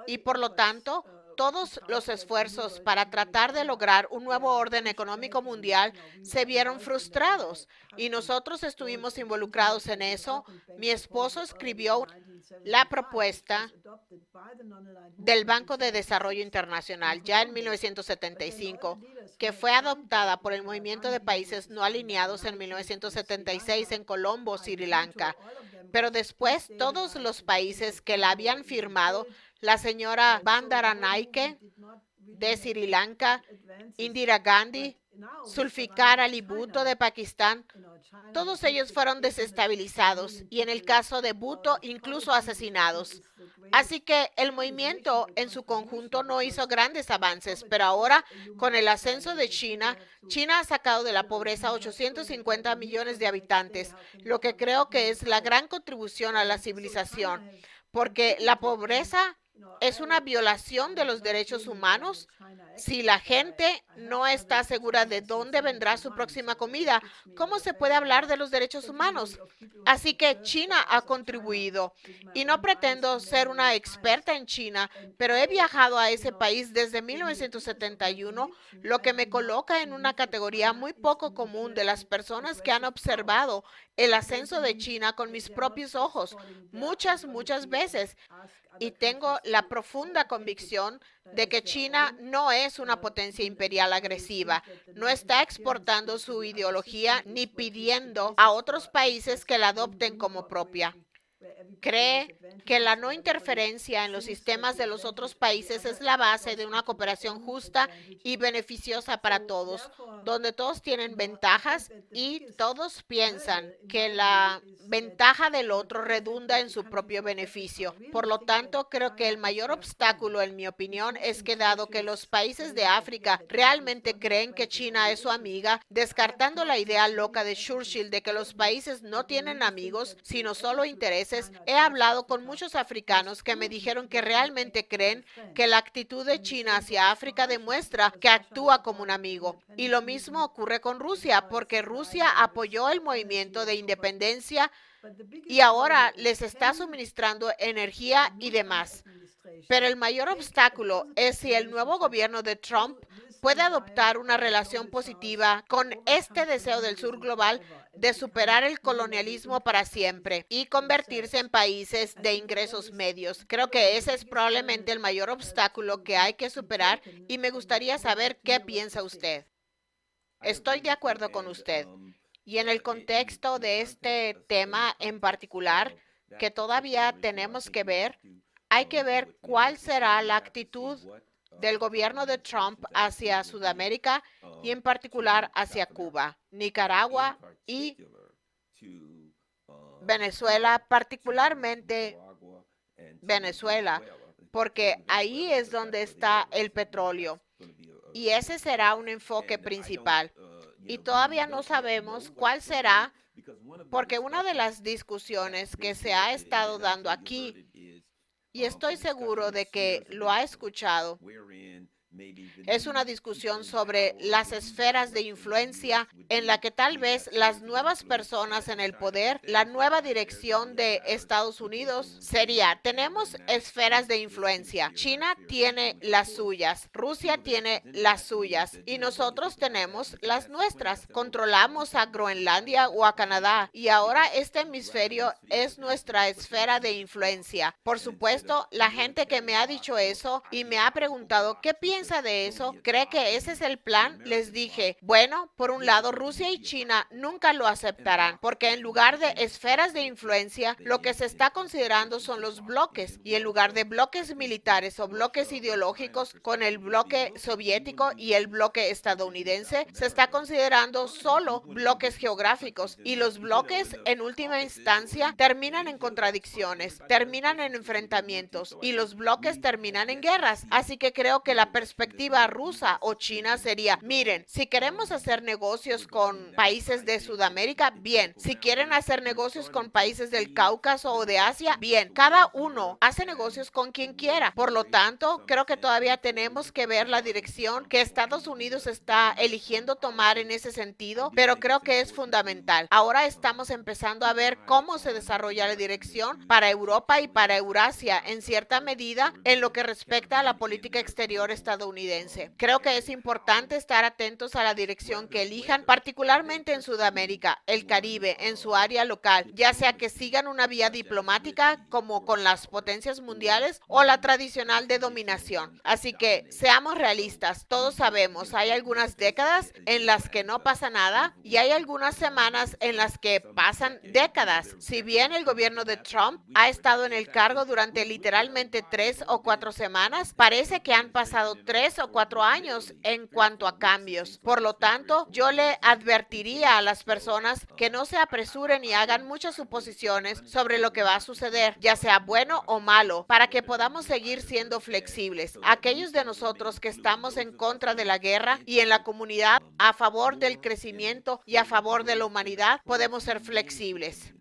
y por lo tanto todos los esfuerzos para tratar de lograr un nuevo orden económico mundial se vieron frustrados y nosotros estuvimos involucrados en eso. Mi esposo escribió la propuesta del Banco de Desarrollo Internacional ya en 1975, que fue adoptada por el Movimiento de Países No Alineados en 1976 en Colombo, Sri Lanka. Pero después todos los países que la habían firmado, la señora Bandaranaike de Sri Lanka, Indira Gandhi, Zulfikar Ali Bhutto de Pakistán, todos ellos fueron desestabilizados y en el caso de Bhutto incluso asesinados. Así que el movimiento en su conjunto no hizo grandes avances, pero ahora con el ascenso de China, China ha sacado de la pobreza a 850 millones de habitantes, lo que creo que es la gran contribución a la civilización, porque la pobreza es una violación de los derechos humanos. Si la gente no está segura de dónde vendrá su próxima comida, ¿cómo se puede hablar de los derechos humanos? Así que China ha contribuido y no pretendo ser una experta en China, pero he viajado a ese país desde 1971, lo que me coloca en una categoría muy poco común de las personas que han observado el ascenso de China con mis propios ojos muchas veces, y tengo la profunda convicción de que China no es una potencia imperial agresiva, no está exportando su ideología ni pidiendo a otros países que la adopten como propia. Cree que la no interferencia en los sistemas de los otros países es la base de una cooperación justa y beneficiosa para todos, donde todos tienen ventajas y todos piensan que la ventaja del otro redunda en su propio beneficio. Por lo tanto, creo que el mayor obstáculo, en mi opinión, es que dado que los países de África realmente creen que China es su amiga, descartando la idea loca de Churchill de que los países no tienen amigos, sino solo intereses, he hablado con muchos africanos que me dijeron que realmente creen que la actitud de China hacia África demuestra que actúa como un amigo. Y lo mismo ocurre con Rusia, porque Rusia apoyó el movimiento de independencia y ahora les está suministrando energía y demás. Pero el mayor obstáculo es si el nuevo gobierno de Trump puede adoptar una relación positiva con este deseo del sur global de superar el colonialismo para siempre y convertirse en países de ingresos medios. Creo que ese es probablemente el mayor obstáculo que hay que superar y me gustaría saber qué piensa usted. Estoy de acuerdo con usted. Y en el contexto de este tema en particular, que todavía tenemos que ver, hay que ver cuál será la actitud del gobierno de Trump hacia Sudamérica y en particular hacia Cuba, Nicaragua y Venezuela, particularmente Venezuela, porque ahí es donde está el petróleo y ese será un enfoque principal. Y todavía no sabemos cuál será, porque una de las discusiones que se ha estado dando aquí, y estoy seguro de que lo ha escuchado, es una discusión sobre las esferas de influencia en la que tal vez las nuevas personas en el poder, la nueva dirección de Estados Unidos sería, tenemos esferas de influencia. China tiene las suyas, Rusia tiene las suyas y nosotros tenemos las nuestras. Controlamos a Groenlandia o a Canadá y ahora este hemisferio es nuestra esfera de influencia. Por supuesto, la gente que me ha dicho eso y me ha preguntado qué piensa de eso, cree que ese es el plan, les dije, bueno, por un lado Rusia y China nunca lo aceptarán, porque en lugar de esferas de influencia, lo que se está considerando son los bloques, y en lugar de bloques militares o bloques ideológicos con el bloque soviético y el bloque estadounidense, se está considerando solo bloques geográficos, y los bloques en última instancia terminan en contradicciones, terminan en enfrentamientos, y los bloques terminan en guerras, así que creo que la perspectiva rusa o china sería, miren, si queremos hacer negocios con países de Sudamérica, bien. Si quieren hacer negocios con países del Cáucaso o de Asia, bien. Cada uno hace negocios con quien quiera. Por lo tanto, creo que todavía tenemos que ver la dirección que Estados Unidos está eligiendo tomar en ese sentido, pero creo que es fundamental. Ahora estamos empezando a ver cómo se desarrolla la dirección para Europa y para Eurasia, en cierta medida, en lo que respecta a la política exterior estadounidense. Creo que es importante estar atentos a la dirección que elijan, particularmente en Sudamérica, el Caribe, en su área local, ya sea que sigan una vía diplomática como con las potencias mundiales o la tradicional de dominación. Así que seamos realistas, todos sabemos, hay algunas décadas en las que no pasa nada y hay algunas semanas en las que pasan décadas. Si bien el gobierno de Trump ha estado en el cargo durante literalmente 3 o 4 semanas, parece que han pasado 3 o 4 años en cuanto a cambios. Por lo tanto, yo le advertiría a las personas que no se apresuren y hagan muchas suposiciones sobre lo que va a suceder, ya sea bueno o malo, para que podamos seguir siendo flexibles. Aquellos de nosotros que estamos en contra de la guerra y en la comunidad a favor del crecimiento y a favor de la humanidad, podemos ser flexibles.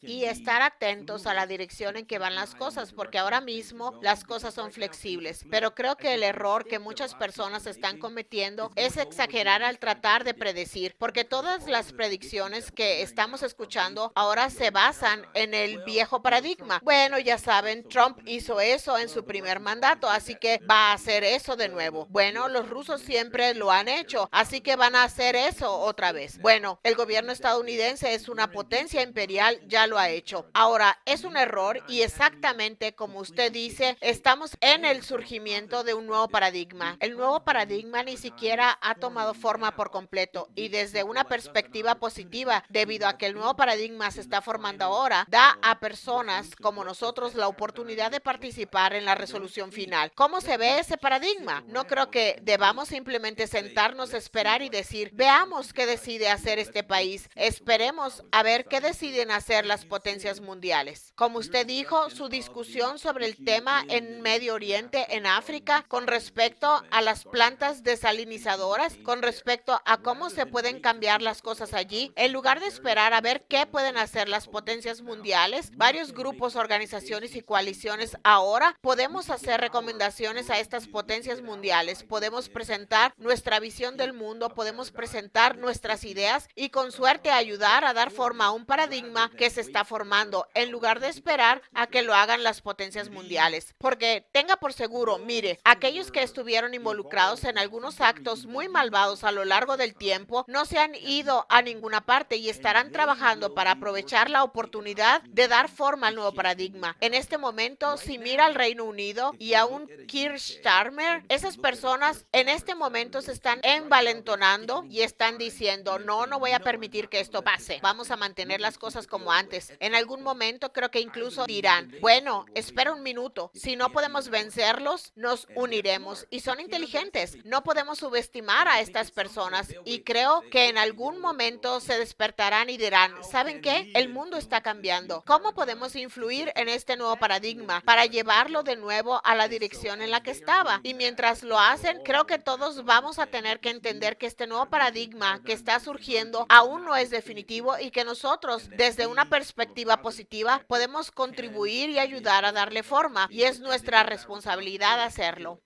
y estar atentos a la dirección en que van las cosas, porque ahora mismo las cosas son flexibles. Pero creo que el error que muchas personas están cometiendo es exagerar al tratar de predecir, porque todas las predicciones que estamos escuchando ahora se basan en el viejo paradigma. Bueno, ya saben, Trump hizo eso en su primer mandato, así que va a hacer eso de nuevo. Bueno, los rusos siempre lo han hecho, así que van a hacer eso otra vez. Bueno, el gobierno estadounidense es una potencia imperial, ya lo ha hecho. Ahora, es un error y exactamente como usted dice, estamos en el surgimiento de un nuevo paradigma. El nuevo paradigma ni siquiera ha tomado forma por completo y desde una perspectiva positiva, debido a que el nuevo paradigma se está formando ahora, da a personas como nosotros la oportunidad de participar en la resolución final. ¿Cómo se ve ese paradigma? No creo que debamos simplemente sentarnos, esperar y decir, veamos qué decide hacer este país, esperemos a ver qué deciden hacer las potencias mundiales. Como usted dijo, su discusión sobre el tema en Medio Oriente, en África, con respecto a las plantas desalinizadoras, con respecto a cómo se pueden cambiar las cosas allí, en lugar de esperar a ver qué pueden hacer las potencias mundiales, varios grupos, organizaciones y coaliciones ahora podemos hacer recomendaciones a estas potencias mundiales, podemos presentar nuestra visión del mundo, podemos presentar nuestras ideas y con suerte ayudar a dar forma a un paradigma que se está formando, en lugar de esperar a que lo hagan las potencias mundiales. Porque tenga por seguro, mire, aquellos que estuvieron involucrados en algunos actos muy malvados a lo largo del tiempo no se han ido a ninguna parte y estarán trabajando para aprovechar la oportunidad de dar forma al nuevo paradigma. En este momento, si mira al Reino Unido y a un Keir Starmer, esas personas en este momento se están envalentonando y están diciendo, no, no voy a permitir que esto pase. Vamos a mantener las cosas como antes. En algún momento creo que incluso dirán, bueno, espera un minuto. Si no podemos vencerlos, nos uniremos. Y son inteligentes. No podemos subestimar a estas personas. Y creo que en algún momento se despertarán y dirán, ¿saben qué? El mundo está cambiando. ¿Cómo podemos influir en este nuevo paradigma para llevarlo de nuevo a la dirección en la que estaba? Y mientras lo hacen, creo que todos vamos a tener que entender que este nuevo paradigma que está surgiendo aún no es definitivo y que nosotros, desde una perspectiva positiva, podemos contribuir y ayudar a darle forma. Y es nuestra responsabilidad hacerlo.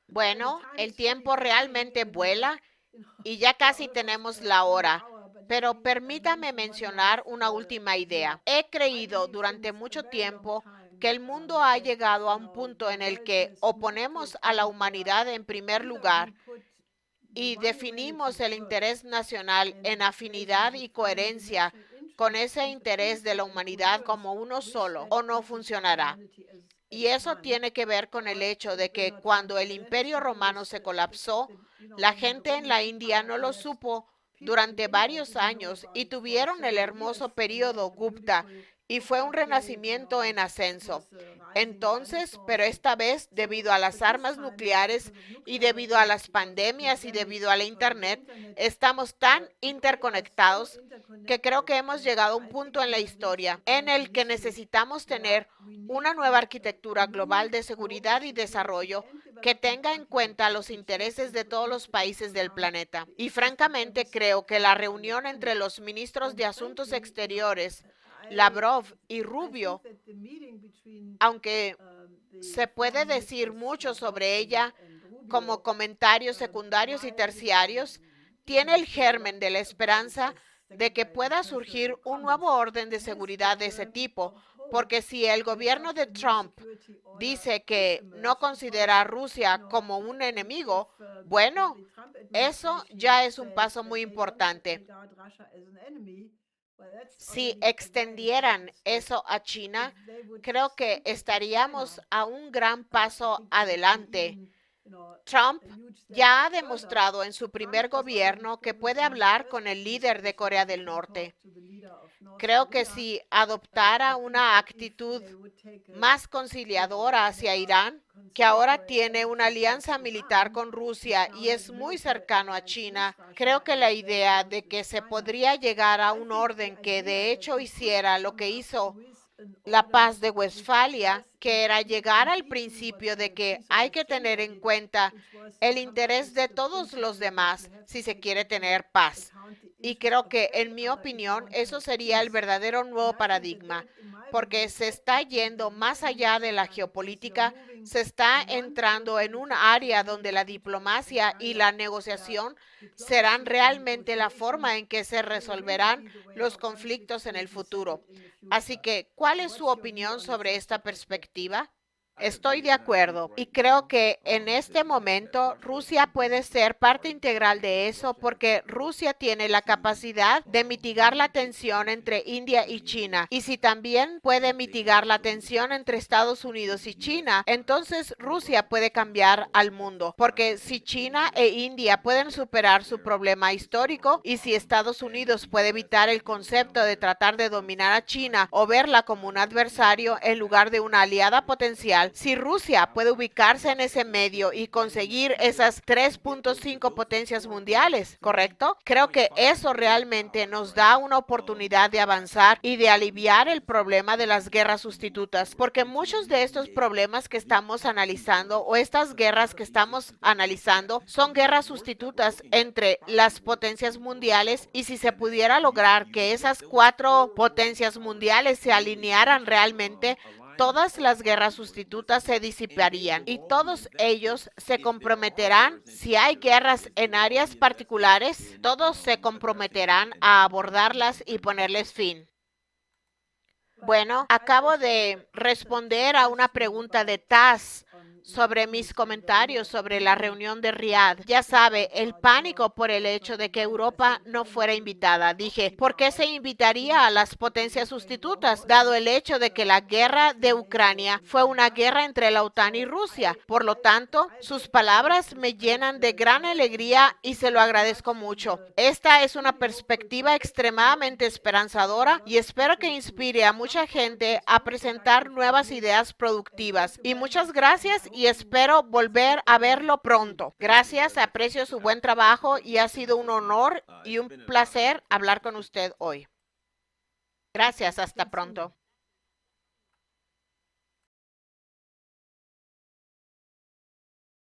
Bueno, el tiempo realmente vuela y ya casi tenemos la hora. Pero permítame mencionar una última idea. He creído durante mucho tiempo que el mundo ha llegado a un punto en el que o ponemos a la humanidad en primer lugar y definimos el interés nacional en afinidad y coherencia con ese interés de la humanidad como uno solo, o no funcionará. Y eso tiene que ver con el hecho de que cuando el Imperio Romano se colapsó, la gente en la India no lo supo durante varios años y tuvieron el hermoso período Gupta y fue un renacimiento en ascenso. Entonces, pero esta vez, debido a las armas nucleares y debido a las pandemias y debido a la Internet, estamos tan interconectados que creo que hemos llegado a un punto en la historia en el que necesitamos tener una nueva arquitectura global de seguridad y desarrollo que tenga en cuenta los intereses de todos los países del planeta. Y francamente creo que la reunión entre los ministros de Asuntos Exteriores, Lavrov y Rubio, aunque se puede decir mucho sobre ella como comentarios secundarios y terciarios, tiene el germen de la esperanza de que pueda surgir un nuevo orden de seguridad de ese tipo, porque si el gobierno de Trump dice que no considera a Rusia como un enemigo, bueno, eso ya es un paso muy importante. Si extendieran eso a China, creo que estaríamos a un gran paso adelante. Trump ya ha demostrado en su primer gobierno que puede hablar con el líder de Corea del Norte. Creo que si adoptara una actitud más conciliadora hacia Irán, que ahora tiene una alianza militar con Rusia y es muy cercano a China, creo que la idea de que se podría llegar a un orden que de hecho hiciera lo que hizo la paz de Westfalia, que era llegar al principio de que hay que tener en cuenta el interés de todos los demás si se quiere tener paz. Y creo que, en mi opinión, eso sería el verdadero nuevo paradigma, porque se está yendo más allá de la geopolítica, se está entrando en un área donde la diplomacia y la negociación serán realmente la forma en que se resolverán los conflictos en el futuro. Así que, ¿cuál es su opinión sobre esta perspectiva? Estoy de acuerdo y creo que en este momento Rusia puede ser parte integral de eso porque Rusia tiene la capacidad de mitigar la tensión entre India y China. Y si también puede mitigar la tensión entre Estados Unidos y China, entonces Rusia puede cambiar al mundo. Porque si China e India pueden superar su problema histórico y si Estados Unidos puede evitar el concepto de tratar de dominar a China o verla como un adversario en lugar de una aliada potencial, si Rusia puede ubicarse en ese medio y conseguir esas 3.5 potencias mundiales, ¿correcto? Creo que eso realmente nos da una oportunidad de avanzar y de aliviar el problema de las guerras sustitutas, porque muchos de estos problemas que estamos analizando o estas guerras que estamos analizando son guerras sustitutas entre las potencias mundiales y si se pudiera lograr que esas 4 potencias mundiales se alinearan realmente, todas las guerras sustitutas se disiparían y todos ellos se comprometerán, si hay guerras en áreas particulares, todos se comprometerán a abordarlas y ponerles fin. Bueno, acabo de responder a una pregunta de Taz sobre mis comentarios sobre la reunión de Riad. Ya sabe, el pánico por el hecho de que Europa no fuera invitada. Dije, ¿por qué se invitaría a las potencias sustitutas, dado el hecho de que la guerra de Ucrania fue una guerra entre la OTAN y Rusia? Por lo tanto, sus palabras me llenan de gran alegría y se lo agradezco mucho. Esta es una perspectiva extremadamente esperanzadora y espero que inspire a mucha gente a presentar nuevas ideas productivas. Y muchas gracias y espero volver a verlo pronto. Gracias, aprecio su buen trabajo y ha sido un honor y un placer hablar con usted hoy. Gracias, hasta pronto.